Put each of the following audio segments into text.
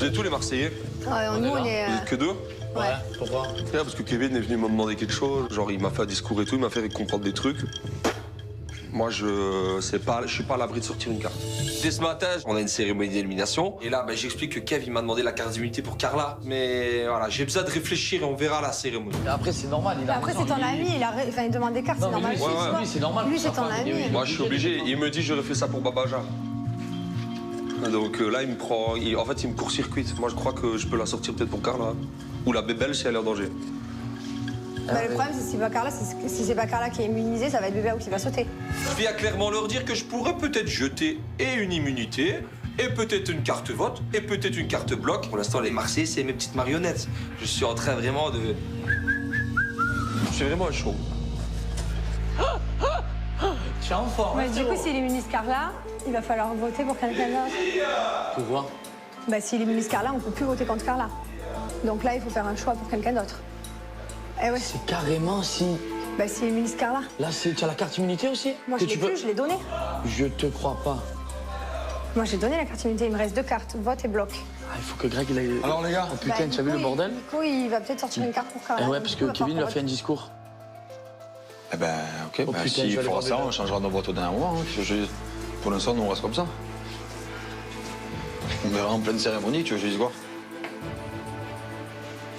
C'est tous les Marseillais. Ouais, nous, on est. Vous êtes que deux? Ouais, pourquoi? Parce que Kevin est venu me demander quelque chose. Genre, il m'a fait un discours et tout, il m'a fait comprendre des trucs. Moi, je suis pas à l'abri de sortir une carte. Dès ce matin, on a une cérémonie d'élimination. Et là, j'explique que Kev, il m'a demandé la carte d'immunité pour Carla. Mais voilà, j'ai besoin de réfléchir et on verra la cérémonie. Et après, c'est normal. Après, c'est ton ami, il demande des cartes, c'est normal. Lui, c'est normal. Lui, c'est ton ami. Moi, je suis obligé. Il me dit, j'aurais fait ça pour Babaja. Donc là, il me prend. En fait, il me court-circuite. Moi, je crois que je peux la sortir peut-être pour Carla. Ou la bébelle si elle est en danger. Le problème, c'est si c'est pas Carla qui est immunisée, ça va être Bébéo qui va sauter. Je viens clairement leur dire que je pourrais peut-être jeter et une immunité, et peut-être une carte vote, et peut-être une carte bloc. Pour l'instant, les Marseillais, c'est mes petites marionnettes. Je suis en train vraiment de. Je suis vraiment un show. Tu es en forme. Du coup, s'il immunise Carla, il va falloir voter pour quelqu'un d'autre. Pourquoi? S'il immunise Carla, on peut plus voter contre Carla. Donc là, il faut faire un choix pour quelqu'un d'autre. Eh ouais. C'est carrément si. S'il immunise Carla. Là, tu as la carte immunité aussi? Moi, je l'ai plus, je l'ai donnée. Je te crois pas. Moi, j'ai donné la carte immunité. Il me reste 2 cartes, vote et bloc. Ah, il faut que Greg, il aille. Alors, les gars. Oh putain, tu as vu le bordel? Nico, il va peut-être sortir une carte pour Carla. Ouais, parce que Kevin lui a fait un discours. Eh ben, ok, Oh, putain, s'il je vais fera aller ça, voir on changera nos votes au dernier moment. Pour l'instant, nous, on reste comme ça. On verra en pleine cérémonie, tu veux que je dise quoi?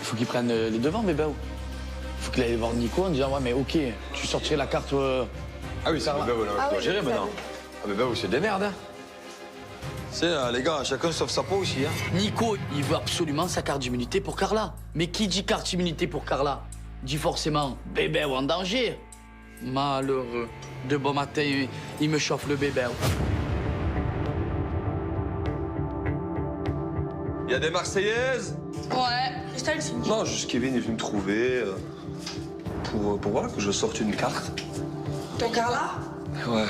Il faut qu'il prenne les devants, Bébéo. Il faut qu'il aille voir Nico en disant, ouais, mais ok, tu sortirais la carte. Ah oui, c'est Bébé, on doit gérer maintenant. Ah Bébé, c'est des merdes, hein. C'est les gars, chacun sauve sa peau aussi, hein. Nico, il veut absolument sa carte d'immunité pour Carla. Mais qui dit carte d'immunité pour Carla dit forcément Bébéo en danger. Malheureux. De bon matin, il me chauffe le Bébéo. Il y a des Marseillaises? Ouais, Christelle, c'est une... Non, juste Kevin est venu me trouver pour voilà, que je sorte une carte. Ton Carla? Ouais.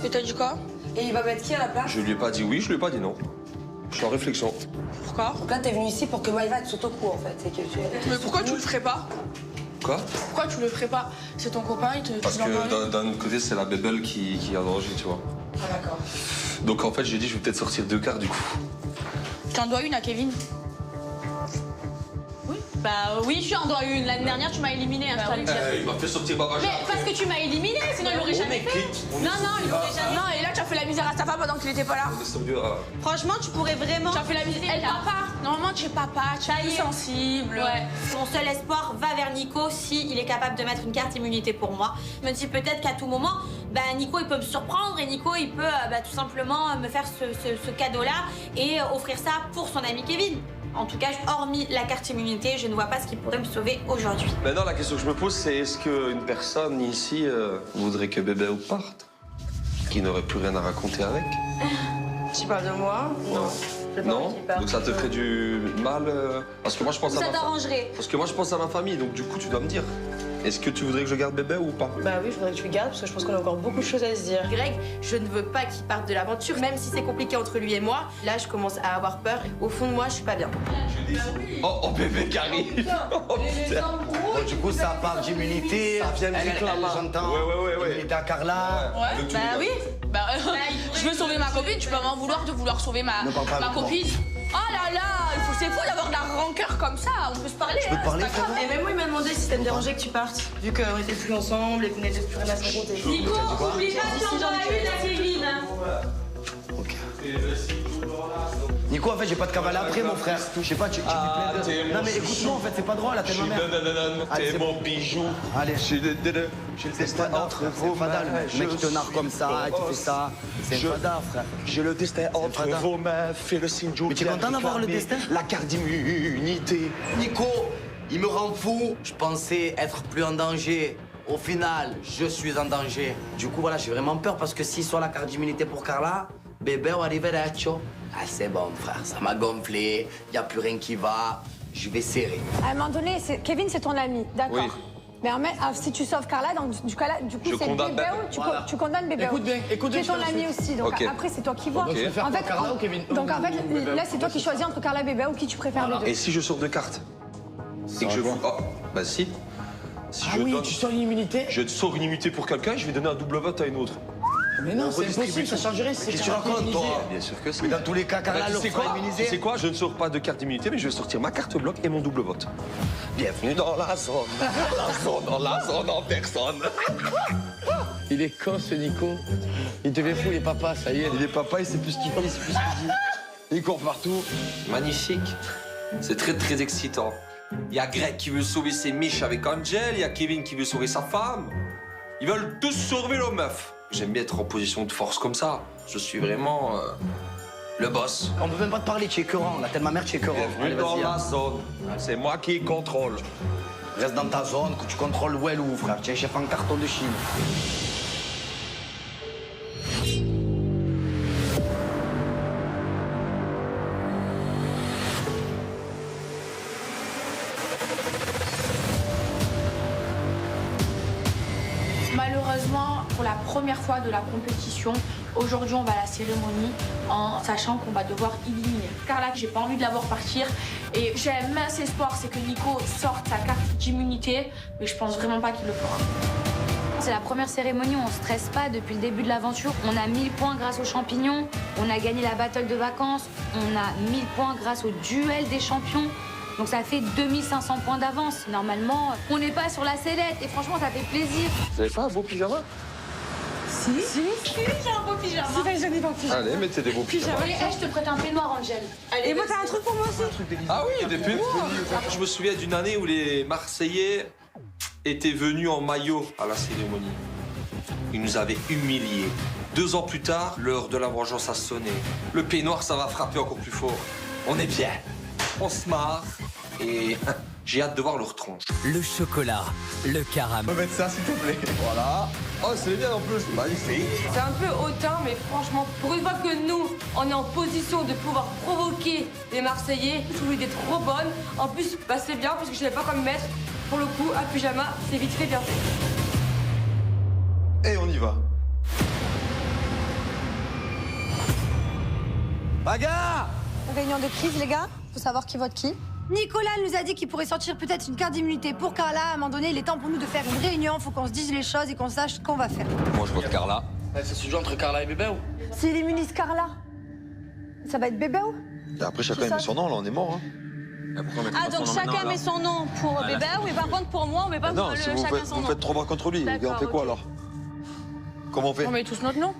Et t'as dit quoi? Et il va mettre qui à la place? Je lui ai pas dit oui, je lui ai pas dit non. Je suis en réflexion. Pourquoi? Donc là, t'es venu ici pour que Maïva te saute au cou, en fait. C'est que tu... Mais pourquoi tu le ferais pas? Quoi? Pourquoi tu le ferais pas? C'est ton copain, il te... Parce tu l'en que parles. d'un autre côté, c'est la bébelle qui est en danger, tu vois. Ah, d'accord. Donc en fait, j'ai dit, je vais peut-être sortir 2 cartes du coup. Tu en dois une à Kevin. Oui, je en dois une. L'année dernière, tu m'as éliminé, hein, je t'allais dire. Il m'a fait sortir Babaja. Mais parce que tu m'as éliminé, sinon il l'aurait jamais fait. Non, il l'aurait jamais Non, et là, tu as fait la misère à sa femme pendant qu'il était pas là. fait. Franchement, tu pourrais vraiment. Tu as fait la misère. Elle, papa. Normalement, tu es papa, tu es plus sensible. Ouais. Mon seul espoir va vers Nico s'il est capable de mettre une carte immunité pour moi. Je me dis peut-être qu'à tout moment, Nico il peut me surprendre et Nico il peut tout simplement me faire ce cadeau-là et offrir ça pour son ami Kevin. En tout cas, hormis la carte immunité, je ne vois pas ce qui pourrait me sauver aujourd'hui. Maintenant, la question que je me pose, c'est est-ce qu'une personne ici voudrait que bébé parte? Qui n'aurait plus rien à raconter avec? Tu parles de moi? Non. Non? Donc ça te ferait du mal parce que moi je pense à Ça ma famille. t'arrangerait. Parce que moi je pense à ma famille, donc du coup tu dois me dire. Est-ce que tu voudrais que je garde bébé ou pas? Bah oui, je voudrais que tu le gardes parce que je pense qu'on a encore beaucoup de choses à se dire. Greg, je ne veux pas qu'il parte de l'aventure, même si c'est compliqué entre lui et moi. Là, je commence à avoir peur. Au fond de moi, je suis pas bien. Oh bébé qui arrive. Oh, putain. Bon, du coup, ça parle d'immunité. Ça vient de réclamer. J'entends. Ouais. Immunité à Carla. Ouais, bah oui. Je veux sauver ma copine, tu peux m'en vouloir de vouloir sauver ma copine. Oh là là, c'est fou d'avoir de la rancœur comme ça, on peut se parler. Je peux te parler, c'est pas grave. Et même moi, il m'a demandé si ça me dérangeait que tu partes, vu qu'on était plus ensemble et qu'on n'était plus rien à se raconter. Nico, oublie pas que t'en dois une à Kevin. Ok. Nico, en fait, j'ai pas de cavale après, mon frère. Je sais pas, tu dis plein de. Non, mais écoute-moi, en fait, c'est pas drôle, là, t'es ma mère. Allez, T'es c'est mon bon. bijou. Allez, J'ai le destin entre vos fadal. Le mec qui te narre comme ça, qui fait ça. C'est un fada, frère. J'ai le destin entre fada. vos mains, fais le signe Joe. Mais tu es content d'avoir le destin? La carte d'immunité. Nico, il me rend fou. Je pensais être plus en danger. Au final, je suis en danger. Du coup, voilà, j'ai vraiment peur parce que s'il soit la carte d'immunité pour Carla, bébé va arriver là, Ah, c'est bon, frère, ça m'a gonflé. Y a plus rien qui va. Je vais serrer. À un moment donné, Kevin, c'est ton ami, d'accord? Oui. Mais si tu sauves Carla, donc du coup, Je c'est condamne Bébéo, Bébéo. tu condamnes Bébéo. Écoute bien, Qui est ton ami aussi, donc Ok. après, c'est toi qui vois. Ok. Je préfère pas Carla ou Kevin? Donc en fait, là, c'est toi qui choisis entre Carla et Bébéo, qui tu préfères les deux. Et si je sors 2 cartes? Et que je. Oh, bah si. Si Ah je oui, donne. tu sors une immunité? Je sors une immunité pour quelqu'un, je vais donner un double vote à une autre. Mais non, c'est impossible, ça changerait. Qu'est-ce que tu racontes, toi? Bien sûr que si. Mais dans tous les cas, Carla, tu sais quoi? Tu sais quoi? Je ne sors pas de carte d'immunité, mais je vais sortir ma carte bloc et mon double vote. Bienvenue dans la zone. La zone en personne. Il est con, ce Nico. Il devient fou, les papas, ça y est. Il est papa, il sait plus ce qu'il fait, il sait plus ce qu'il dit. Il court partout. Magnifique. C'est très, très excitant. Il y a Greg qui veut sauver ses miches avec Angel, il y a Kevin qui veut sauver sa femme. Ils veulent tous sauver leur meuf. J'aime bien être en position de force comme ça. Je suis vraiment le boss. On peut même pas te parler, tu es écœurant. La telle ma mère, tu es écœurant. Bienvenue dans la zone. C'est moi qui contrôle. Reste dans ta zone, que tu contrôles où elle ou, frère. Tu es chef en carton de Chine. Malheureusement, pour la première fois de la compétition, aujourd'hui on va à la cérémonie en sachant qu'on va devoir éliminer Carla. J'ai pas envie de la voir partir et j'ai un mince espoir, c'est que Nico sorte sa carte d'immunité, mais je pense vraiment pas qu'il le fera. C'est la première cérémonie, on stresse pas depuis le début de l'aventure. On a 1000 points grâce aux champignons, on a gagné la battle de vacances, on a 1000 points grâce au duel des champions. Donc ça fait 2500 points d'avance. Normalement, on n'est pas sur la sellette et franchement, ça fait plaisir. Vous avez pas un beau pyjama? Si, J'ai un beau pyjama. Si, t'as jamais dans le pyjama. Allez, mettez des beaux pyjamas. Allez, je te prête un peignoir, Angel. Et moi, t'as un truc pour moi aussi? Ah oui, des pubs. Je me souviens d'une année où les Marseillais étaient venus en maillot à la cérémonie. Ils nous avaient humiliés. 2 ans plus tard, l'heure de la vengeance a sonné. Le peignoir, ça va frapper encore plus fort. On est bien. On se marre. Et j'ai hâte de voir leur tronche. Le chocolat, le caramel. On peut mettre ça, s'il te plaît. Voilà. Oh, c'est bien en plus. Magnifique. C'est un peu hautain, mais franchement, pour une fois que nous, on est en position de pouvoir provoquer les Marseillais, je trouve l'idée trop bonne. En plus, bah, c'est bien parce que je savais pas quoi me mettre. Pour le coup, un pyjama, c'est vite fait, bien fait. Et on y va. Bagarre! Réunion de crise, les gars. Faut savoir qui vote qui. Nicolas nous a dit qu'il pourrait sortir peut-être une carte d'immunité pour Carla. À un moment donné, il est temps pour nous de faire une réunion. Faut qu'on se dise les choses et qu'on sache ce qu'on va faire. Moi, je vote Carla. Ça se joue entre Carla et Bébé ou? S'il immunise Carla, ça va être bébé ou? Et après, chacun met son nom, là, on est mort. Hein. Ah, donc chacun met son nom pour bébé, mais par contre pour moi, on met pas Non, si vous chacun son vous nom. faites 3 voix contre lui, et on fait quoi alors? Comment on fait? On met tous notre nom.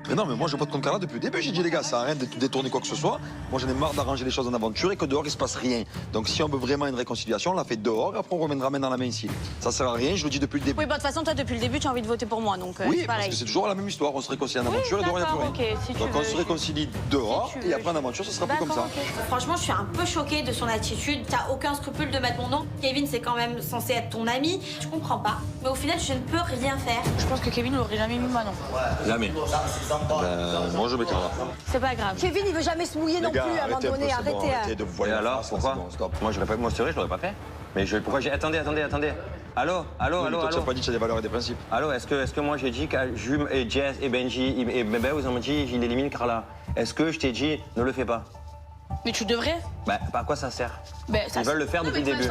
Mais non, mais moi je vote contre Carla depuis le début. J'ai dit, les gars, ça sert à rien de détourner quoi que ce soit. Moi j'en ai marre d'arranger les choses en aventure et que dehors il se passe rien. Donc si on veut vraiment une réconciliation, on la fait dehors et après on ramène dans la main ici. Ça sert à rien, je le dis depuis le début. Oui, bah de toute façon, toi depuis le début, tu as envie de voter pour moi, donc oui, c'est parce pareil. que c'est toujours la même histoire. On se réconcilie en aventure et dehors il n'y a plus rien. d'accord, ok, si tu Donc on veux. se réconcilie dehors Si tu et veux. après en aventure, ça sera plus comme ça. D'accord, ok. Franchement, je suis un peu choquée de son attitude. T'as aucun scrupule de mettre mon nom. Kevin, c'est quand même censé être ton ami. Je comprends pas. Mais au final, je ne peux rien faire. Je pense que Kevin l'aurait jamais mis moi non. Jamais. Moi je mets Carla. C'est pas grave. Kevin, il veut jamais se mouiller non plus à un moment donné. Arrêtez. De vous voir. Et alors, pourquoi? Stop. Moi, j'aurais pas, moi, c'est vrai, je l'aurais pas fait. Mais pourquoi j'ai. Attendez. Allô. Toi, tu n'as pas dit que tu as des valeurs et des principes. Allô, est-ce que moi j'ai dit que Jules et Jess et Benji et Bébé, vous ont dit il élimine Carla? Est-ce que je t'ai dit ne le fais pas? Mais tu devrais. Bah, à quoi ça sert? Ça Ils veulent le faire depuis le début.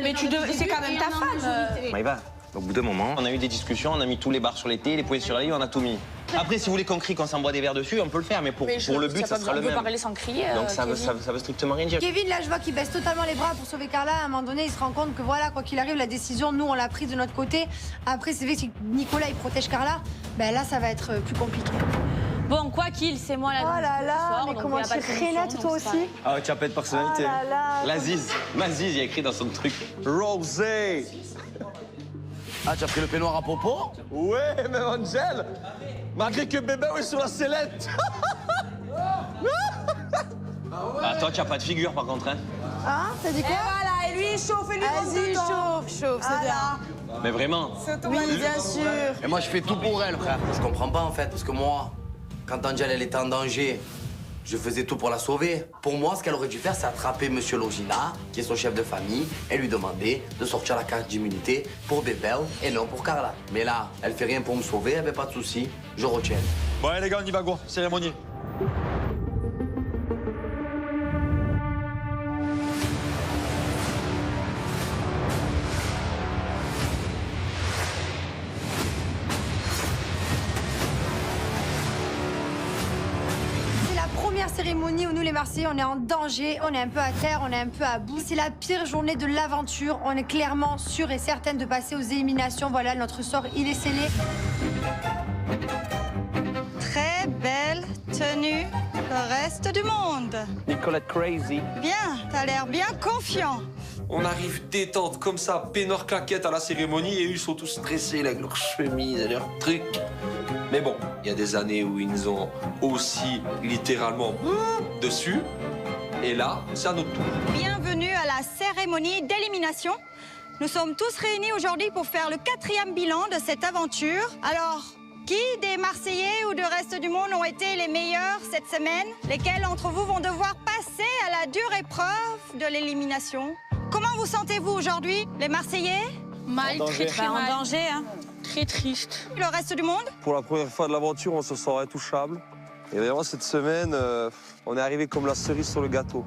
Mais tu devrais. C'est quand même ta femme. Bah, il va. Au bout d'un moment, on a eu des discussions, on a mis tous les barres sur les T, les points sur la ligne, on a tout mis. Après, si vous voulez qu'on crie, qu'on s'envoie des verres dessus, on peut le faire, mais pour le but, ça sera le même. On peut parler sans crier. Donc ça veut strictement rien dire. Kevin, là, je vois qu'il baisse totalement les bras pour sauver Carla. À un moment donné, il se rend compte que voilà, quoi qu'il arrive, la décision, nous, on l'a prise de notre côté. Après, c'est vrai que Nicolas, il protège Carla. Ben là, ça va être plus compliqué. Bon, quoi qu'il, c'est moi la Oh là là, ce soir, mais donc comment il y a pas de tu solution, Renate, donc toi c'est pas aussi? grave. Ah, tu as pas de personnalité. Oh là là. L'aziz, il y a écrit dans son truc. Rosé. Ah, tu as pris le peignoir à popo? Ouais, mais Angel, malgré que bébé est sur la sellette. Ah, toi, tu as pas de figure par contre, hein. Hein? T'as dit quoi? Voilà, et lui, il chauffe, et lui, Vas-y, chauffe, c'est bien. Mais vraiment. Oui, bien sûr. Et moi, je fais tout pour elle, frère. Je comprends pas, en fait, parce que moi, quand Angel, elle était en danger, je faisais tout pour la sauver. Pour moi, ce qu'elle aurait dû faire, c'est attraper Monsieur Logina, qui est son chef de famille, et lui demander de sortir la carte d'immunité pour Bébel et non pour Carla. Mais là, elle fait rien pour me sauver, eh ben pas de souci, je retiens. Bon, allez, les gars, on y va, go. Cérémonie. cérémonie où nous, les Marseillais, on est en danger, on est un peu à terre, on est un peu à bout. C'est la pire journée de l'aventure. On est clairement sûre et certaine de passer aux éliminations. Voilà, notre sort, il est scellé. Très belle tenue, le reste du monde. Nicolas crazy. Bien, t'as l'air bien confiant. On arrive détente comme ça, peinard claquette à la cérémonie et eux ils sont tous stressés là, avec leurs chemises et leurs trucs. Mais bon, il y a des années où ils nous ont aussi littéralement dessus. Et là, c'est à notre tour. Bienvenue à la cérémonie d'élimination. Nous sommes tous réunis aujourd'hui pour faire le 4e bilan de cette aventure. Alors, qui des Marseillais ou du reste du monde ont été les meilleurs cette semaine? Lesquels d'entre vous vont devoir passer à la dure épreuve de l'élimination? Comment vous sentez-vous aujourd'hui, les Marseillais? Mal, très très mal. En danger, hein. Très triste. Le reste du monde? Pour la première fois de l'aventure, on se sent intouchable. Et vraiment, cette semaine, on est arrivé comme la cerise sur le gâteau.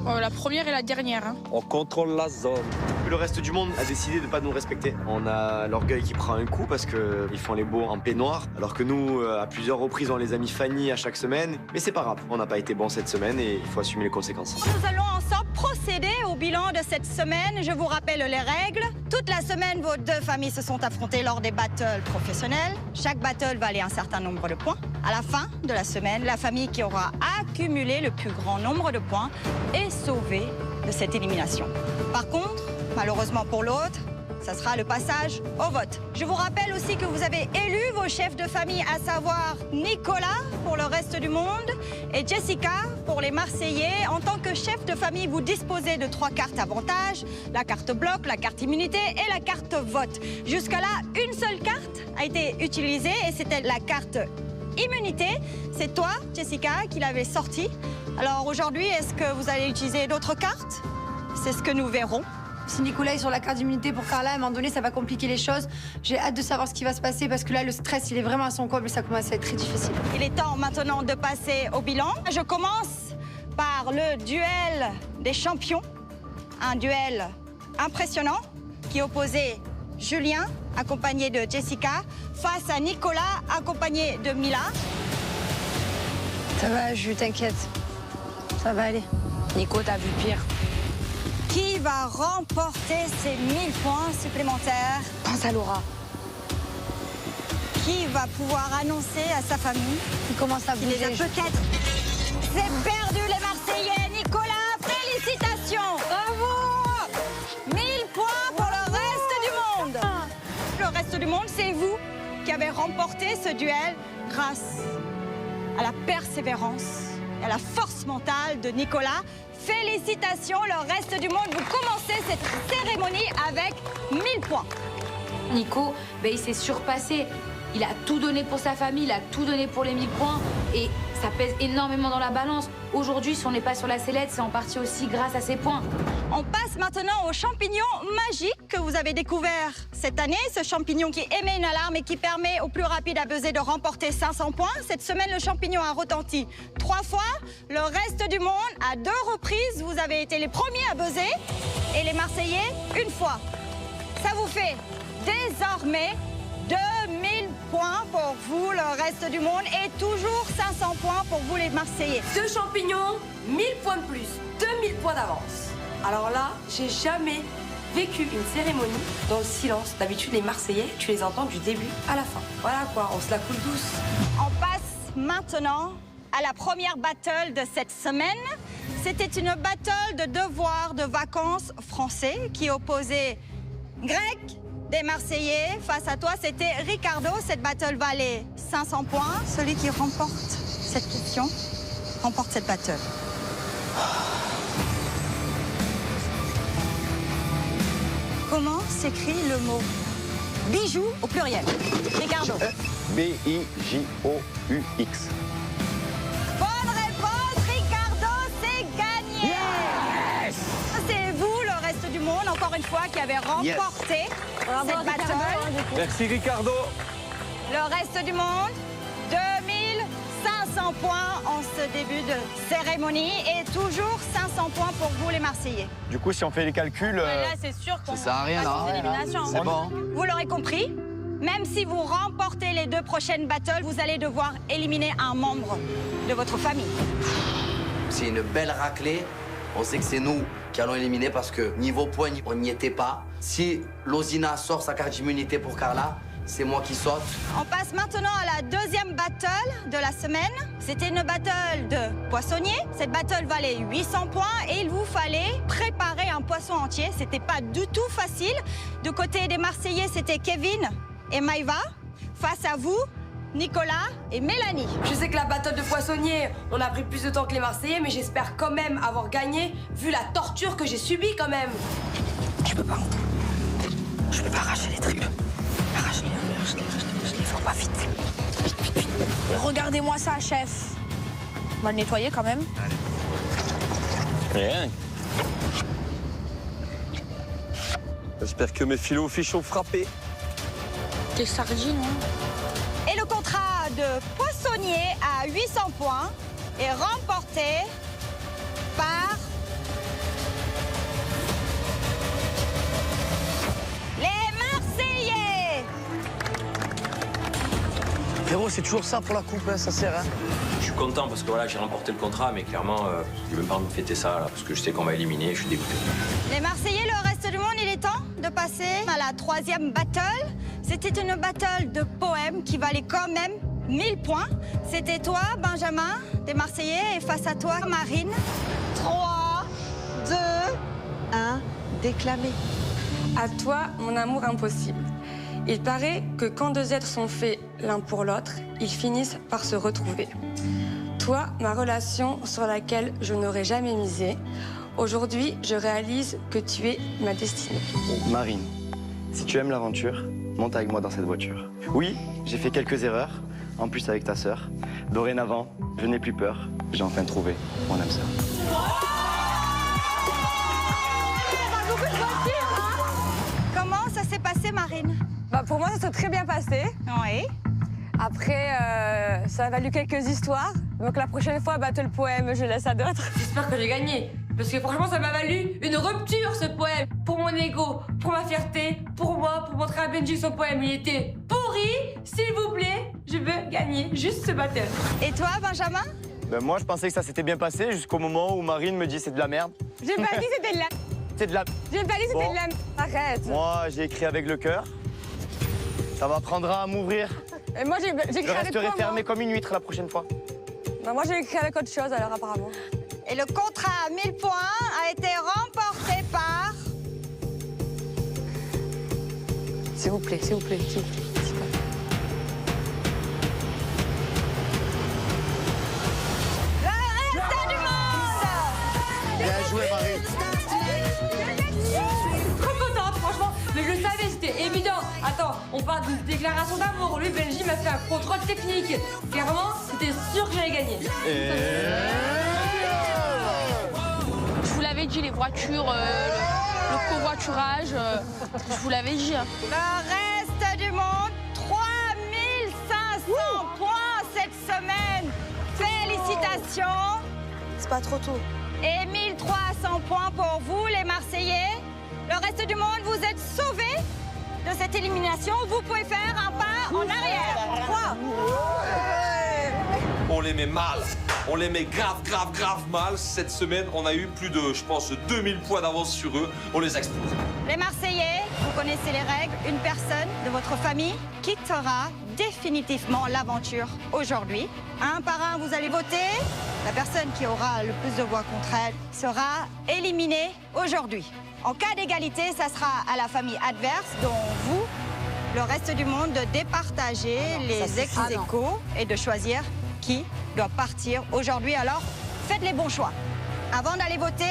La première et la dernière. Hein. On contrôle la zone. Le reste du monde a décidé de ne pas nous respecter. On a l'orgueil qui prend un coup parce qu'ils font les beaux en peignoir, alors que nous, à plusieurs reprises, on les a mis Fanny à chaque semaine. Mais c'est pas grave, on n'a pas été bon cette semaine et il faut assumer les conséquences. Nous allons ensemble procéder au bilan de cette semaine. Je vous rappelle les règles. Toute la semaine, vos deux familles se sont affrontées lors des battles professionnels. Chaque battle valait un certain nombre de points. À la fin de la semaine, la famille qui aura accumulé le plus grand nombre de points est sauvée de cette élimination. Par contre, malheureusement pour l'autre, ça sera le passage au vote. Je vous rappelle aussi que vous avez élu vos chefs de famille, à savoir Nicolas pour le reste du monde et Jessica pour les Marseillais. En tant que chef de famille, vous disposez de 3 cartes avantages, la carte bloc, la carte immunité et la carte vote. Jusqu'à là, une seule carte a été utilisée et c'était la carte immunité. C'est toi, Jessica, qui l'avais sortie. Alors aujourd'hui, est-ce que vous allez utiliser d'autres cartes? C'est ce que nous verrons. Si Nicolas est sur la carte d'immunité pour Carla, à un moment donné, ça va compliquer les choses. J'ai hâte de savoir ce qui va se passer parce que là, le stress, il est vraiment à son comble et ça commence à être très difficile. Il est temps maintenant de passer au bilan. Je commence par le duel des champions. Un duel impressionnant qui opposait Julien, accompagné de Jessica, face à Nicolas, accompagné de Mila. Ça va, Jules, t'inquiète. Ça va aller. Nico, t'as vu pire. Qui va remporter ces 1000 points supplémentaires? Pense à Laura. Qui va pouvoir annoncer à sa famille Il commence à bouger. qu'il les a peut-être? C'est perdu, les Marseillais. Nicolas, félicitations. Bravo. 1000 points pour le reste du monde. Le reste du monde, c'est vous qui avez remporté ce duel grâce à la persévérance et à la force mentale de Nicolas. Félicitations, le reste du monde. Vous commencez cette cérémonie avec 1000 points. Nico, il s'est surpassé. Il a tout donné pour sa famille, il a tout donné pour les 1000 points. Et ça pèse énormément dans la balance. Aujourd'hui, si on n'est pas sur la sellette, c'est en partie aussi grâce à ses points. On passe maintenant au champignon magique que vous avez découvert cette année. Ce champignon qui émet une alarme et qui permet au plus rapide à buzzer de remporter 500 points. Cette semaine, le champignon a retenti 3 fois. Le reste du monde, à 2 reprises, vous avez été les premiers à buzzer. Et les Marseillais, une fois. Ça vous fait désormais 2000 points pour vous, le reste du monde, et toujours 500 points pour vous, les Marseillais. 2 champignons, 1000 points de plus, 2000 points d'avance. Alors là, j'ai jamais vécu une cérémonie dans le silence. D'habitude, les Marseillais, tu les entends du début à la fin. Voilà quoi, on se la coule douce. On passe maintenant à la première battle de cette semaine. C'était une battle de devoirs de vacances français qui opposait Greg des Marseillais. Face à toi, c'était Ricardo. Cette battle valait 500 points. Celui qui remporte cette question remporte cette battle. Comment s'écrit le mot bijou au pluriel? Ricardo. B-I-J-O-U-X. Bonne réponse, Ricardo, c'est gagné. Yes. C'est vous, le reste du monde, encore une fois, qui avez remporté cette battle. Merci Ricardo. Le reste du monde, 2500 points en ce début de cérémonie et toujours 500 points pour vous, les Marseillais. Du coup, si on fait les calculs... Là, c'est sûr qu'on Ça sert à rien, là. élimination. C'est bon. Vous l'aurez compris, Même si vous remportez les 2 prochaines battles, vous allez devoir éliminer un membre de votre famille. C'est une belle raclée. On sait que c'est nous qui allons éliminer parce que niveau points, on n'y était pas. Si Lozina sort sa carte d'immunité pour Carla, c'est moi qui saute. On passe maintenant à la 2e battle de la semaine. C'était une battle de poissonnier. Cette battle valait 800 points et il vous fallait préparer un poisson entier. C'était pas du tout facile. Du côté des Marseillais, c'était Kevin et Maïva. Face à vous, Nicolas et Mélanie. Je sais que la battle de poissonnier, on a pris plus de temps que les Marseillais, mais j'espère quand même avoir gagné, vu la torture que j'ai subie quand même. Je peux pas arracher les tripes. Arrache-les, faut pas vite. Vite. Regardez-moi ça, chef. On va le nettoyer quand même. Rien. J'espère que mes filos ont frappé. Des sardines, hein. Et le contrat de poissonnier à 800 points est remporté par les Marseillais. Frérot, c'est toujours ça pour la coupe, hein, ça sert. Hein. Je suis content parce que voilà, j'ai remporté le contrat, mais clairement, j'ai même pas envie de fêter ça là, parce que je sais qu'on va éliminer, je suis dégoûté. Les Marseillais, le reste du monde, il est temps de passer à la 3e battle. C'était une battle de poèmes qui valait quand même 1000 points. C'était toi, Benjamin, des Marseillais, et face à toi, Marine. 3, 2, 1, déclamé. À toi, mon amour impossible. Il paraît que quand 2 êtres sont faits l'un pour l'autre, ils finissent par se retrouver. Toi, ma relation sur laquelle je n'aurais jamais misé, aujourd'hui, je réalise que tu es ma destinée. Marine, si tu aimes l'aventure, monte avec moi dans cette voiture. Oui, j'ai fait quelques erreurs, en plus avec ta sœur. Dorénavant, je n'ai plus peur. J'ai enfin trouvé mon âme sœur. Comment ça s'est passé, Marine? Pour moi, ça s'est très bien passé. Oui. Après, ça a valu quelques histoires. Donc la prochaine fois, battle poème, je laisse à d'autres. J'espère que j'ai gagné. Parce que franchement, ça m'a valu une rupture, ce poème. Pour mon ego, pour ma fierté, pour moi, pour montrer à Benji que son poème, il était pourri. S'il vous plaît, je veux gagner juste ce battle. Et toi, Benjamin? Ben moi, je pensais que ça s'était bien passé jusqu'au moment où Marine me dit c'est de la merde. J'ai pas dit c'était de la... C'est de la... J'ai pas dit c'était de la... Arrête. Moi, j'ai écrit avec le cœur. Ça m'apprendra à m'ouvrir. Et moi, j'ai écrit Je avec resterai quoi, fermé comme une huître la prochaine fois. Moi, j'ai écrit avec autre chose, alors, apparemment. Et le contrat à 1000 points a été remporté par... S'il vous plaît, s'il vous plaît, s'il vous plaît. Le reste du monde! Bien joué, Marie. Trop contente, franchement. Mais je le savais, c'était évident. Attends, on parle d'une déclaration d'amour. Lui, Benji m'a fait un contrôle technique. Clairement, c'était sûr que j'allais gagner. Je vous l'avais dit, les voitures, le covoiturage, je vous l'avais dit. Hein. Le reste du monde, 3500 points cette semaine. Félicitations. C'est pas trop tôt. Et 1300 points pour vous, les Marseillais. Le reste du monde, vous êtes sauvés de cette élimination. Vous pouvez faire un pas en arrière. 3. On les met mal. On les met grave mal. Cette semaine, on a eu plus de, je pense, 2000 points d'avance sur eux. On les explose. Les Marseillais, vous connaissez les règles. Une personne de votre famille quittera définitivement l'aventure aujourd'hui. Un par un, vous allez voter. La personne qui aura le plus de voix contre elle sera éliminée aujourd'hui. En cas d'égalité, ça sera à la famille adverse, dont vous, le reste du monde, de départager les ex-aequo et de choisir qui doit partir aujourd'hui. Alors, faites les bons choix. Avant d'aller voter,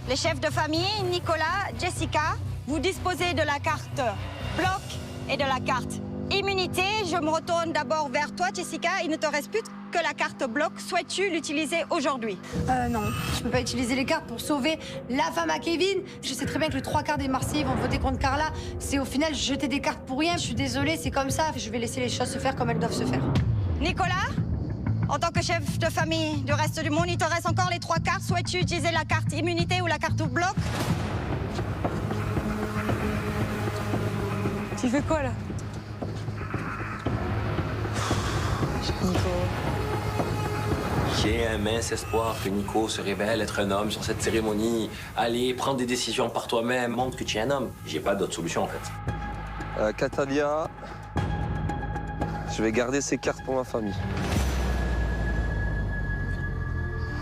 les chefs de famille, Nicolas, Jessica, vous disposez de la carte bloc et de la carte immunité. Je me retourne d'abord vers toi, Jessica. Il ne te reste plus que la carte bloc. Souhaites-tu l'utiliser aujourd'hui? Non, je peux pas utiliser les cartes pour sauver la femme à Kevin. Je sais très bien que les 3 quarts des Marseillais vont voter contre Carla. C'est au final jeter des cartes pour rien. Je suis désolée, c'est comme ça. Je vais laisser les choses se faire comme elles doivent se faire. Nicolas, en tant que chef de famille du reste du monde, il te reste encore les 3 cartes. Souhaites-tu utiliser la carte immunité ou la carte bloc? Tu fais quoi, là? Nico. J'ai un mince espoir que Nico se révèle être un homme sur cette cérémonie. Allez, prends des décisions par toi-même, montre que tu es un homme. J'ai pas d'autre solution en fait. Catalia, je vais garder ces cartes pour ma famille.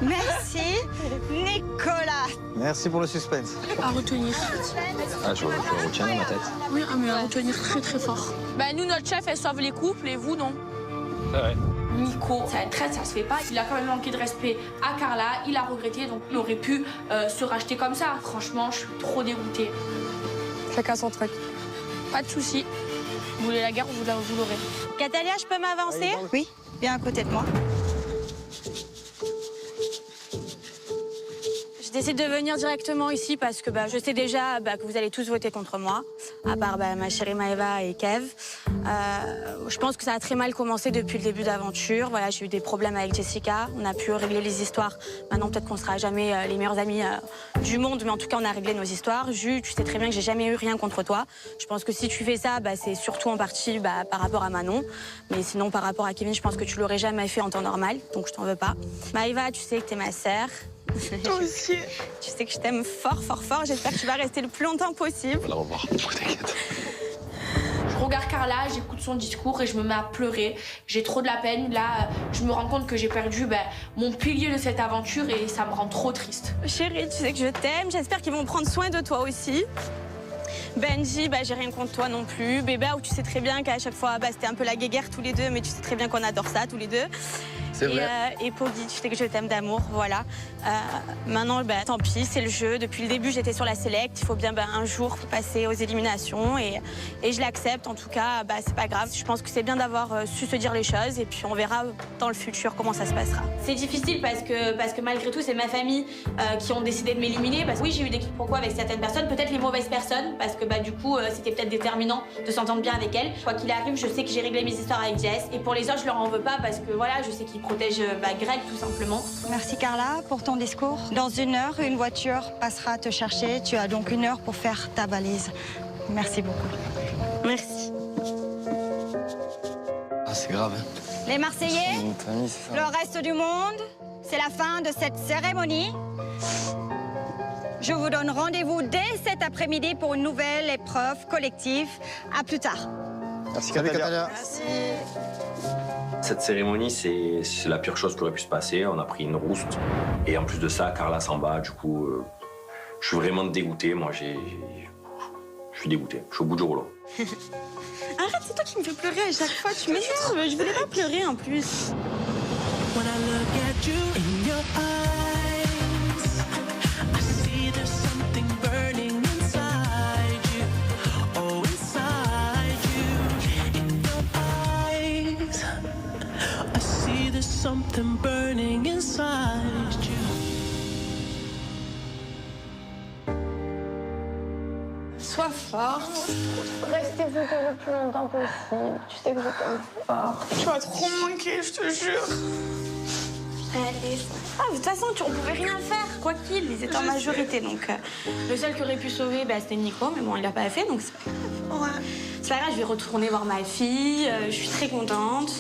Merci, Nicolas. Merci pour le suspense. À retenir. Ah, je retiens dans ma tête. Oui, mais à retenir très très fort. Bah nous, notre chef, elle sauve les couples et vous, non. Ouais. Nico, ça traite, ça se fait pas. Il a quand même manqué de respect à Carla, il a regretté, donc il aurait pu se racheter comme ça. Franchement, je suis trop dégoûtée. Chacun son truc. Pas de soucis. Vous voulez la guerre, vous l'aurez. Catalia, je peux m'avancer? Oui, viens à côté de moi. Je décide de venir directement ici parce que je sais déjà que vous allez tous voter contre moi, à part ma chérie Maëva et Kev. Je pense que ça a très mal commencé depuis le début d'aventure. Voilà, j'ai eu des problèmes avec Jessica, on a pu régler les histoires. Maintenant, peut-être qu'on sera jamais les meilleurs amis du monde, mais en tout cas, on a réglé nos histoires. Jus, tu sais très bien que j'ai jamais eu rien contre toi. Je pense que si tu fais ça, c'est surtout en partie par rapport à Manon. Mais sinon, par rapport à Kevin, je pense que tu l'aurais jamais fait en temps normal, donc je t'en veux pas. Maëva, tu sais que t'es ma sœur. Toi aussi. Tu sais que je t'aime fort, fort, fort. J'espère que tu vas rester le plus longtemps possible. On va la revoir, t'inquiète. Je regarde Carla, j'écoute son discours et je me mets à pleurer. J'ai trop de la peine. Là, je me rends compte que j'ai perdu mon pilier de cette aventure et ça me rend trop triste. Chérie, tu sais que je t'aime. J'espère qu'ils vont prendre soin de toi aussi. Benji, j'ai rien contre toi non plus. Bébé, tu sais très bien qu'à chaque fois, c'était un peu la guéguerre tous les deux, mais tu sais très bien qu'on adore ça tous les deux. C'est vrai. Et Poggy, tu sais que je t'aime d'amour, voilà. Maintenant, tant pis, c'est le jeu. Depuis le début, j'étais sur la select. Il faut bien un jour passer aux éliminations et je l'accepte. En tout cas, c'est pas grave. Je pense que c'est bien d'avoir su se dire les choses et puis on verra dans le futur comment ça se passera. C'est difficile parce que malgré tout, c'est ma famille qui ont décidé de m'éliminer. Oui, j'ai eu des quiproquos avec certaines personnes, peut-être les mauvaises personnes, parce que du coup, c'était peut-être déterminant de s'entendre bien avec elles. Quoi qu'il arrive, je sais que j'ai réglé mes histoires avec Jess. Et pour les autres, je leur en veux pas parce que voilà, je sais qu'ils protègent Greg tout simplement. Merci Carla pour ton discours. Dans 1 heure, une voiture passera te chercher. Tu as donc 1 heure pour faire ta valise. Merci beaucoup. Merci. Ah, c'est grave. Les Marseillais, Famille, c'est ça. le reste du monde, c'est la fin de cette cérémonie. Je vous donne rendez-vous dès cet après-midi pour une nouvelle épreuve collective. À plus tard. Merci Catalia. Merci. Cette cérémonie, c'est la pire chose qui aurait pu se passer. On a pris une rouste. Et en plus de ça, Carla s'en bat. Du coup, je suis vraiment dégoûté. Moi, je suis dégoûté. Je suis au bout du rouleau. Arrête, c'est toi qui me fais pleurer à chaque fois. Tu m'énerves. Je voulais pas pleurer en plus. When I look at you in your eyes, I see there's something burning inside you. Oh, inside you. In your eyes, I see there's something burning inside you. Sois fort. Restez focus le plus longtemps possible. Tu sais que je t'aime fort. Tu vas trop manquer, je te jure. Allez. De toute façon, on pouvait rien faire. Quoi qu'il, ils étaient en majorité. Donc, le seul qui aurait pu sauver, c'était Nico. Mais bon, il l'a pas fait, donc c'est pas grave. Ouais. C'est pas grave, je vais retourner voir ma fille. Je suis très contente.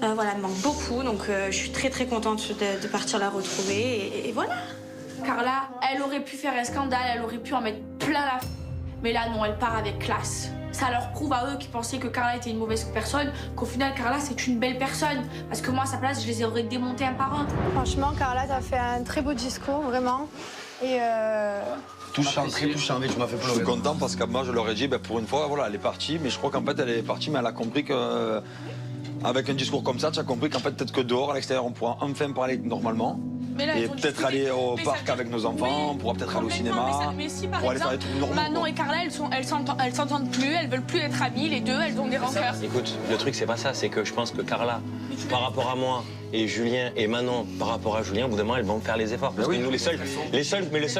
Voilà, elle me manque beaucoup. Donc, je suis très, très contente de partir la retrouver. Et voilà. Carla, elle aurait pu faire un scandale, elle aurait pu en mettre plein la... Mais là, non, elle part avec classe. Ça leur prouve à eux qui pensaient que Carla était une mauvaise personne, qu'au final, Carla, c'est une belle personne. Parce que moi, à sa place, je les aurais démontés un par un. Franchement, Carla, t'as fait un très beau discours, vraiment. Et Touchant, très touchant, mais tu m'as fait pleurer. Je suis content parce que moi, je leur ai dit, pour une fois, voilà, elle est partie. Mais je crois qu'en fait, elle est partie, mais elle a compris que... Avec un discours comme ça, tu as compris qu'en fait, peut-être que dehors, à l'extérieur, on pourra enfin parler normalement. Là, et peut-être aller au parc avec nos enfants, oui, on pourra peut-être aller au cinéma. Mais si, par pour aller faire exemple, des trucs normaux, Manon quoi. et Carla, elles s'entendent plus, elles veulent plus être amies, les deux, elles ont des rancœurs. Écoute, le truc, c'est pas ça. C'est que je pense que Carla, par rapport à moi, Et Julien et Manon, par rapport à Julien, au bout d'un moment, elles vont faire les efforts. Parce que nous, les seuls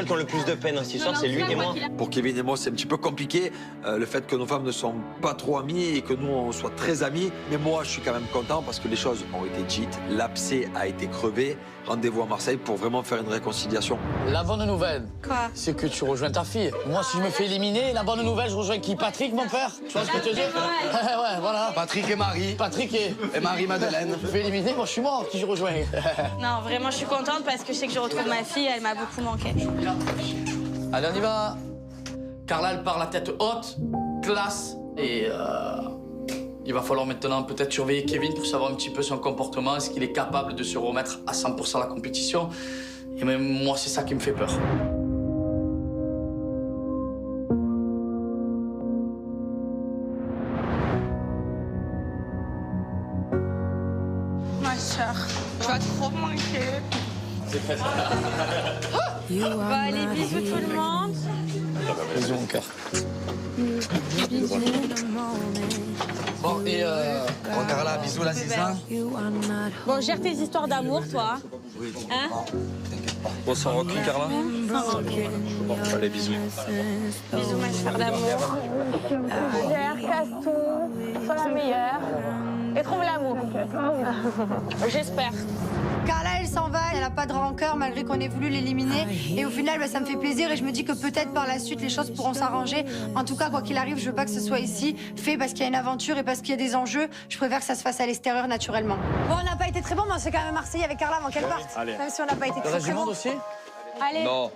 qui ont le plus de peine dans cette histoire, c'est lui et moi. Pour Kevin et moi, c'est un petit peu compliqué. Le fait que nos femmes ne sont pas trop amies et que nous, on soit très amis. Mais moi, je suis quand même content parce que les choses ont été dites. L'abcès a été crevé. Rendez-vous à Marseille pour vraiment faire une réconciliation. La bonne nouvelle, Quoi? c'est que tu rejoins ta fille. Moi, si je me fais éliminer, la bonne nouvelle, je rejoins qui? Patrick, mon père? Tu vois ce que je te dis? Ouais, voilà. Patrick et Marie. Patrick et Marie-Madeleine. Je me fais éliminer, moi je suis mort, qui je rejoins? Non, vraiment, je suis contente parce que je sais que je retrouve ma fille, elle m'a beaucoup manqué. Allez, on y va. Carla, elle part la tête haute, classe. Et il va falloir maintenant peut-être surveiller Kevin pour savoir un petit peu son comportement. Est-ce qu'il est capable de se remettre à 100% à la compétition? Et même moi, c'est ça qui me fait peur. Ma soeur, tu vas trop manquer. C'est fait. Bon, allez, bisous tout le monde. Bisous, mon cœur. Bon, et Bon, Carla, bisous la Ziza. Bon, gère tes histoires d'amour, toi. Hein? Bon, sans rancune, Carla? Sans rancune. Bon, allez, bisous. Bisous, ma soeur d'amour. Gère, casse tout, sois la meilleure. Et trouve l'amour. J'espère. Carla, elle s'en va, elle n'a pas de rancœur malgré qu'on ait voulu l'éliminer. Et au final, ça me fait plaisir et je me dis que peut-être par la suite, les choses pourront s'arranger. En tout cas, quoi qu'il arrive, je veux pas que ce soit ici, fait parce qu'il y a une aventure et parce qu'il y a des enjeux. Je préfère que ça se fasse à l'extérieur naturellement. Bon, on n'a pas été très bon, mais on s'est quand même Marseillais avec Carla avant qu'elle parte. Allez. Même si on n'a pas été le reste très du monde bon. aussi? Allez. Non.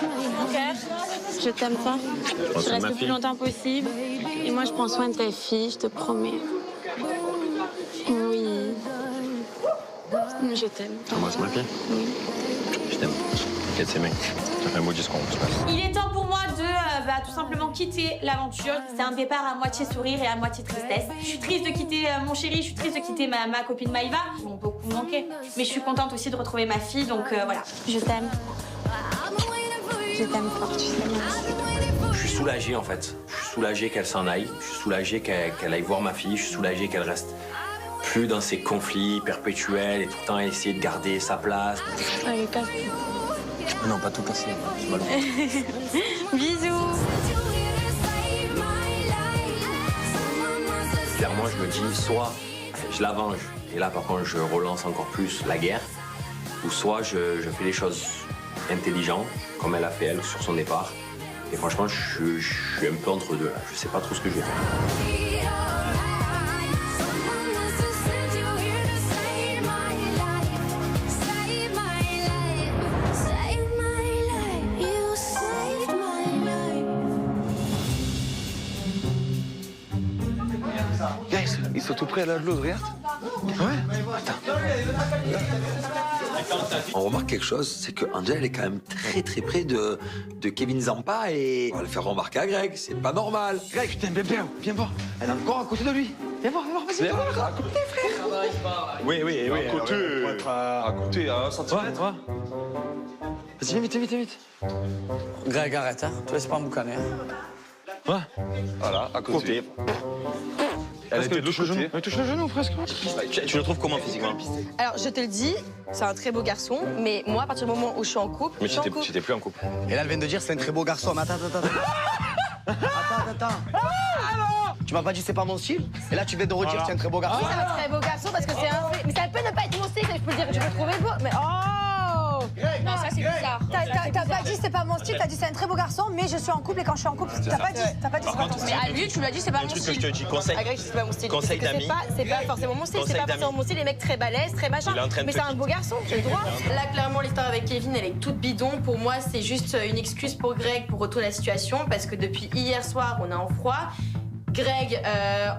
Mon cœur, je t'aime pas. Je reste le plus longtemps possible. Et moi, je prends soin de ta fille, je te promets. Oui. Je t'aime. Embrasse ma fille. Oui. Je t'aime. T'inquiète, c'est mec. Ça fait un mot discours. Il est temps pour moi de tout simplement quitter l'aventure. C'est un départ à moitié sourire et à moitié tristesse. Je suis triste de quitter mon chéri, je suis triste de quitter ma copine Maïva. Ils m'ont beaucoup manqué. Mais je suis contente aussi de retrouver ma fille, donc voilà. Je t'aime. Je t'aime fort, tu sais. Je suis soulagé en fait. Je suis soulagé qu'elle s'en aille. Je suis soulagé qu'elle aille voir ma fille. Je suis soulagé qu'elle reste plus dans ces conflits perpétuels et tout le temps essayer de garder sa place. Allez, casse. Non, pas tout casser. C'est malheureux. Bisous. Clairement, je me dis, soit je la venge, et là par contre je relance encore plus la guerre, ou soit je fais les choses intelligentes, comme elle a fait elle sur son départ. Et franchement, je suis un peu entre deux là. Je sais pas trop ce que je vais faire. Guys, ils sont tout prêts à la de l'eau, regarde. Ouais. Attends. On remarque quelque chose, c'est que Angel elle est quand même très près de Kevin Zampa et on va le faire remarquer à Greg, c'est pas normal. Greg, putain, viens voir. Elle est encore à côté de lui. Viens voir, vas-y, viens voir. À côté, frère. Oui. À côté, à 1 centimètre. Vas-y, vite. Greg, arrête, hein. Tu laisses pas me boucaner. Ouais. Voilà, à côté. Elle était de l'autre côté. Elle touche le genou presque. Tu le trouves comment physiquement? Alors, je te le dis, c'est un très beau garçon, mais moi, à partir du moment où je suis en couple, Mais je suis en couple. tu t'es plus en couple. Et là, elle vient de dire c'est un très beau garçon. Mais attends. Attends. Tu m'as pas dit c'est pas mon style? Et là, tu viens de redire que c'est un très beau garçon. Oui, c'est un très beau garçon parce que c'est un vrai. Mais ça peut ne pas être mon style, je peux le dire, je le trouvais beau. Mais oh! Non, ça c'est bizarre. T'as pas dit c'est pas mon style, t'as dit c'est un très beau garçon, mais je suis en couple et quand je suis en couple, t'as pas dit c'est pas ton style. Mais à lui, tu lui as dit c'est pas Un mon truc que je style. te dis, conseil. Agrég, c'est pas mon style. Conseil Parce que d'amis. c'est pas forcément mon style, c'est Conseil pas forcément d'amis. mon style. Les mecs très balèzes, très machin. Il est en train de Mais te c'est un beau garçon, j'ai le droit. Là, clairement, l'histoire avec Kevin, elle est toute bidon. Pour moi, c'est juste une excuse pour Greg pour retourner la situation parce que depuis hier soir, on est en froid. Greg,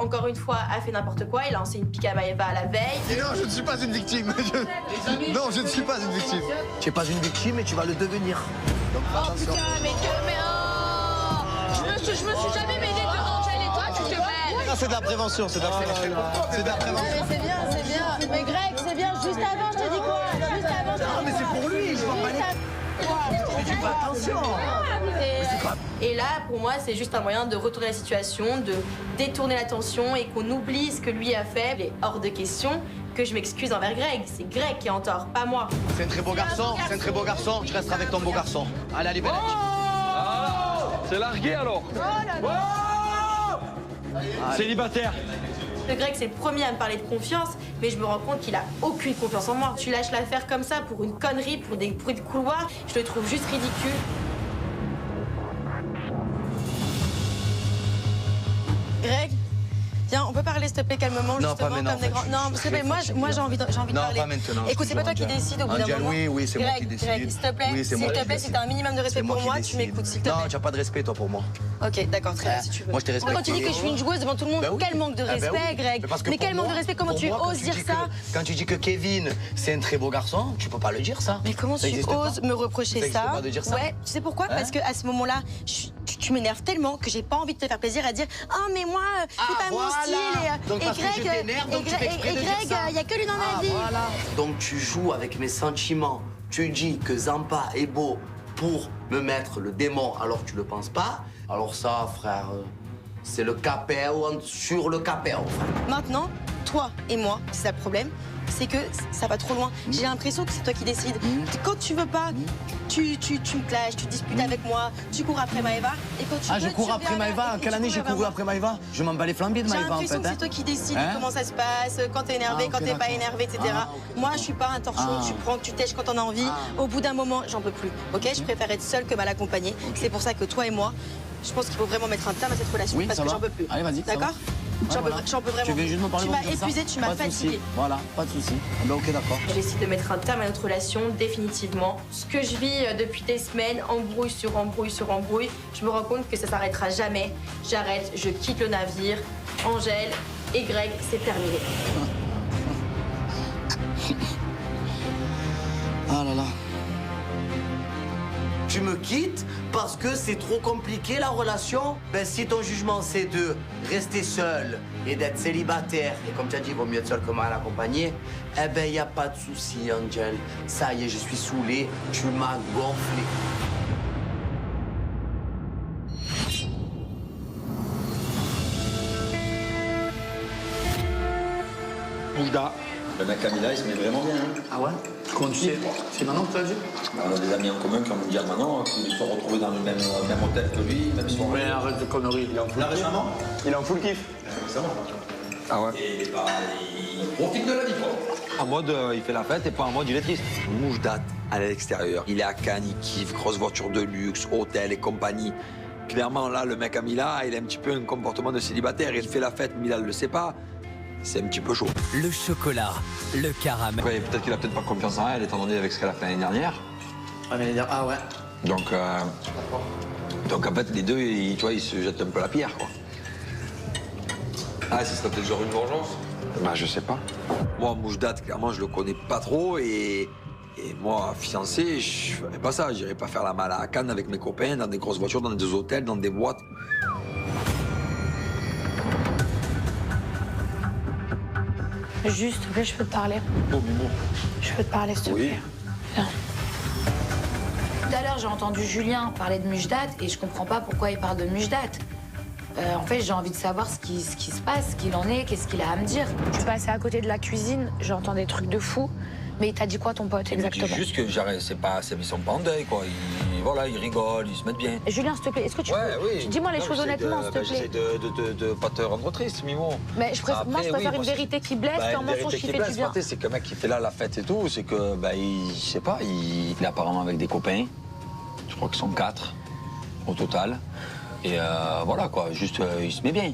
encore une fois, a fait n'importe quoi. Il a lancé une pique à Maëva la veille. Et non, je ne suis pas une victime. Non, je ne suis pas une victime. Tu es pas une victime, mais tu vas le devenir. Donc, Oh putain, mais je me suis jamais mêlée de Angel et toi, tu te mêles. Non, c'est de la prévention, c'est de la prévention. C'est de la prévention. C'est bien. Mais Greg, c'est bien. Juste avant, je te dis quoi? Juste avant, je te dis Non, mais c'est pour lui, je vois pas. Mais tu fais attention. Et là, pour moi, c'est juste un moyen de retourner la situation, de détourner l'attention et qu'on oublie ce que lui a fait. Il est hors de question que je m'excuse envers Greg. C'est Greg qui est en tort, pas moi. C'est un très beau garçon, c'est un très beau garçon. Je resterai avec ton beau garçon. Allez, allez, Belek. C'est largué alors. Célibataire. Le Greg, c'est le premier à me parler de confiance, mais je me rends compte qu'il a aucune confiance en moi. Tu lâches l'affaire comme ça pour une connerie, pour des bruits de couloir, je le trouve juste ridicule. Greg, viens, on peut parler s'il te plaît calmement, Non, justement, pas maintenant, comme des grands. Non, s'il te plaît, moi j'ai envie de Non, parler. pas maintenant. Écoute, c'est pas toi qui décide au bout d'un Angel, moment. oui, c'est moi qui Greg, décide. Greg, s'il te plaît, Oui, c'est s'il moi te qui plaît, si décide. t'as un minimum de respect C'est moi pour qui moi, tu décide. m'écoutes, s'il te plaît. Non, tu n'as pas de respect, toi, pour moi. Ok, d'accord, très bien, si tu veux. Moi, je te respecte. Quand tu dis que je suis une joueuse devant tout le monde, Ben oui. quel manque de Ah ben respect, oui. Greg. Parce que Mais pour quel manque moi- de respect, comment pour tu moi, quand oses dire dis ça que- Quand tu dis que Kevin, c'est un très beau garçon, tu peux pas le dire, ça. Mais comment Ça tu existe pas. oses me reprocher Ça existe ça? pas de dire ça. Ouais, tu sais pourquoi? Hein? Parce qu'à ce moment-là, tu m'énerves tellement que j'ai pas envie de te faire plaisir à dire oh mais moi c'est pas mon voilà. style Donc, et parce que Greg je t'énerve, donc tu fais exprès de dire Greg ça. il y a que lui dans ma vie. Voilà. Donc tu joues avec mes sentiments. Tu dis que Zampa est beau pour me mettre le démon alors que tu le penses pas. Alors ça, frère, c'est le capéo sur le capéo. Maintenant, toi et moi, c'est ça le problème, c'est que ça va trop loin. J'ai l'impression que c'est toi qui décides. Quand tu veux pas, tu me clashes, tu disputes avec moi, tu cours après Maëva. Et quand tu Ah, veux, je cours tu après reviens Maëva. vers- et Quelle tu année cours j'ai vers couru moi. après Maëva? Je m'en bats les flambiers de J'ai Maëva, en l'impression fait. que c'est toi qui décides Hein? comment ça se passe, quand t'es énervé, Ah, quand ok, t'es pas d'accord. énervé, etc. Ah, ok, Moi, je suis pas un torchon, Ah. tu prends, que tu tèches quand t'en as envie. Au bout d'un moment, j'en peux plus. Ok, je préfère être seule que mal accompagnée. C'est pour ça que toi et moi, je pense qu'il faut vraiment mettre un terme à cette relation Oui, parce ça que va. j'en peux plus. Allez, vas-y, ça D'accord? va. J'en Ouais, peux vraiment. Tu veux juste me parler Tu de m'as dire ça? épuisé, tu m'as Pas de souci. fatigué. Voilà, pas de souci. Ben, ok, d'accord. Je décide de mettre un terme à notre relation définitivement. Ce que je vis depuis des semaines, embrouille sur embrouille sur embrouille, je me rends compte que ça s'arrêtera jamais. J'arrête, je quitte le navire. Angèle et Greg, c'est terminé. Ah là là. Tu me quittes parce que c'est trop compliqué la relation? Ben si ton jugement c'est de rester seul et d'être célibataire, et comme tu as dit, il vaut mieux être seul que mal accompagné, eh ben y a pas de souci, Angel. Ça y est, je suis saoulé, tu m'as gonflé. Bouda. Le mec Camilla, il se met vraiment bien. Hein. Ah ouais? Comment tu sais? C'est Manon que tu as vu? On a des amis en commun qui ont dit à Manon qu'ils se sont retrouvés dans le même hôtel que lui, même soirée. Mais arrête de conneries. Là récemment? Il est en full kiff. Ah ouais. Et il profite de la vie, quoi. En mode, il fait la fête et pas en mode, il est triste. Moujdat, à l'extérieur. Il est à Cannes, il kiffe, grosse voiture de luxe, hôtel et compagnie. Clairement, là, le mec à Mila, il a un petit peu un comportement de célibataire. Il fait la fête, Mila ne le sait pas. C'est un petit peu chaud. Le chocolat, le caramel. Ouais, peut-être qu'il a peut-être pas confiance en elle, étant donné avec ce qu'elle a fait l'année dernière. Ah ouais. Donc en fait, les deux, tu vois, ils se jettent un peu la pierre, quoi. Ah, ce serait peut-être genre une vengeance? Bah, je sais pas. Moi, Moujdat, clairement, je le connais pas trop et moi, fiancé, je ferais pas ça. J'irais pas faire la malle à Cannes avec mes copains, dans des grosses voitures, dans des hôtels, dans des boîtes. Juste, s'il te plaît, je peux te parler. Oh, Mimo. Je peux te parler, s'il te plaît. Viens. Tout à l'heure, j'ai entendu Julien parler de Mujdat et je comprends pas pourquoi il parle de Mujdat. En fait, j'ai envie de savoir ce qui se passe, ce qu'il en est, qu'est-ce qu'il a à me dire. Je suis passée à côté de la cuisine, j'entends des trucs de fou. Mais il t'a dit quoi, ton pote, exactement? Il dit juste que j'arrête, ils sont pas en deuil, quoi. Voilà, ils rigolent, ils se mettent bien. Julien, s'il te plaît, est-ce que tu Ouais, peux... oui. Dis-moi les Non, choses j'essaie honnêtement, s'il te J'essaie plaît. de pas te rendre triste, Mimo. Mais Après, moi, je préfère oui, une vérité qui blesse Bah, qu'un une mensonge vérité qui qui fait blesse, du bien. Mathé, c'est qu'un mec qui fait là la fête et tout, c'est que, bah, je sais pas, il est apparemment avec des copains. Je crois qu'ils sont 4 au total. Et voilà, quoi, juste, il se met bien.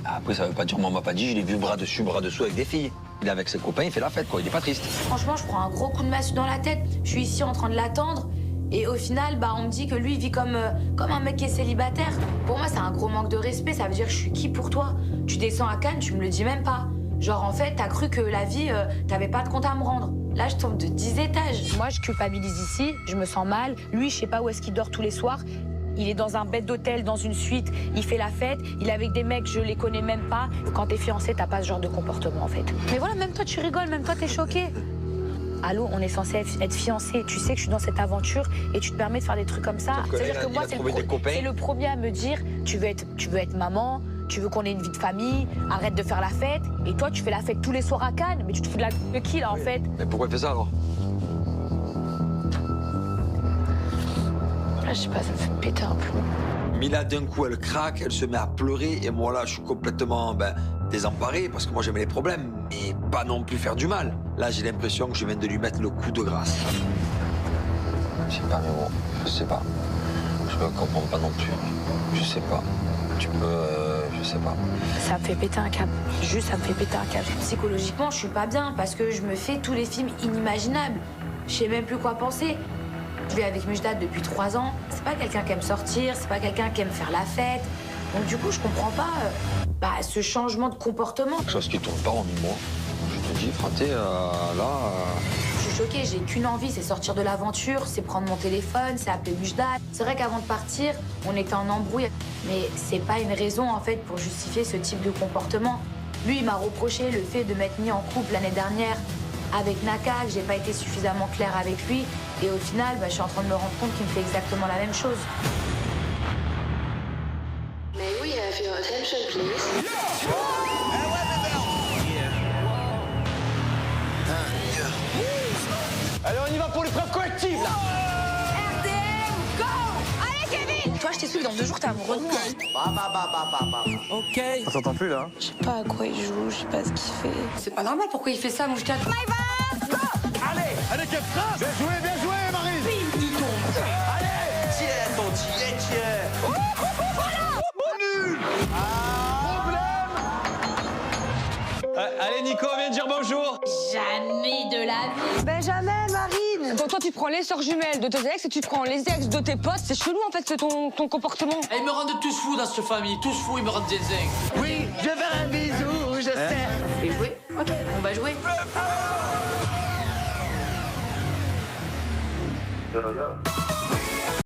Après, ça veut pas dire, moi, on m'a pas dit, je l'ai vu bras dessus, bras dessous avec des filles. Il est avec ses copains, il fait la fête, quoi, il est pas triste. Franchement, je prends un gros coup de massue dans la tête. Je suis ici en train de l'attendre. Et au final, bah, on me dit que lui, il vit comme un mec qui est célibataire. Pour moi, c'est un gros manque de respect. Ça veut dire que je suis qui pour toi? Tu descends à Cannes, tu me le dis même pas. Genre, en fait, t'as cru que la vie, t'avais pas de compte à me rendre. Là, je tombe de 10 étages. Moi, je culpabilise ici, je me sens mal. Lui, je sais pas où est-ce qu'il dort tous les soirs. Il est dans un bed d'hôtel, dans une suite, il fait la fête, il est avec des mecs, je les connais même pas. Quand t'es fiancé, t'as pas ce genre de comportement, en fait. Mais voilà, même toi, tu rigoles, même toi, t'es choqué. allô, on est censé être fiancés. Tu sais que je suis dans cette aventure et tu te permets de faire des trucs comme ça. Sauf que C'est-à-dire là, que il moi, a c'est trouvé des copains. le premier à me dire tu veux être maman, tu veux qu'on ait une vie de famille, arrête de faire la fête. Et toi, tu fais la fête tous les soirs à Cannes, mais tu te fous de la de qui là en fait? Mais pourquoi il fait ça alors? Je sais pas, ça me fait péter un plomb. Mila, d'un coup, elle craque, elle se met à pleurer, et moi là, je suis complètement désemparé, parce que moi j'aimais les problèmes, mais pas non plus faire du mal. Là, j'ai l'impression que je viens de lui mettre le coup de grâce. Je sais pas, mais bon, je sais pas. Je me comprends pas non plus. Je sais pas. Tu peux. Je sais pas. Ça me fait péter un câble. Juste, ça me fait péter un câble. Psychologiquement, je suis pas bien parce que je me fais tous les films inimaginables. Je sais même plus quoi penser. Je vis avec Mujdat depuis 3 ans. C'est pas quelqu'un qui aime sortir, c'est pas quelqu'un qui aime faire la fête. Donc du coup, je comprends pas ce changement de comportement. Quelque chose qui tourne pas en moi. Je te dis, fraté, là. Je suis choquée, j'ai qu'une envie, c'est sortir de l'aventure, c'est prendre mon téléphone, c'est appeler Mujdat. C'est vrai qu'avant de partir, on était en embrouille, mais c'est pas une raison en fait pour justifier ce type de comportement. Lui, il m'a reproché le fait de m'être mis en couple l'année dernière avec Naka, que j'ai pas été suffisamment claire avec lui, et au final, je suis en train de me rendre compte qu'il me fait exactement la même chose. May we have your attention, please? Allez, on y va pour l'épreuve collective, là! RDM, go! Allez, Kevin! Toi, je t'explique, dans 2 jours, t'es amoureux de moi. Ok. On t'entend plus là. Je sais pas à quoi il joue, je sais pas ce qu'il fait. C'est pas normal, pourquoi il fait ça, Mouchtat? Allez, Kev, bien joué, Marie. Allez, tiens, ton tiens. Nul. Allez, Nico, viens dire bonjour. Jamais de la vie. Benjamin, Marine. Donc toi, tu prends les sœurs jumelles de tes ex et tu prends les ex de tes potes. C'est chelou, en fait, ton comportement. Et ils me rendent tous fous dans cette famille, tous fous, ils me rendent zinzin. Oui, je vais faire un bisou, je sais. Et jouer? Ok, on va jouer. Non.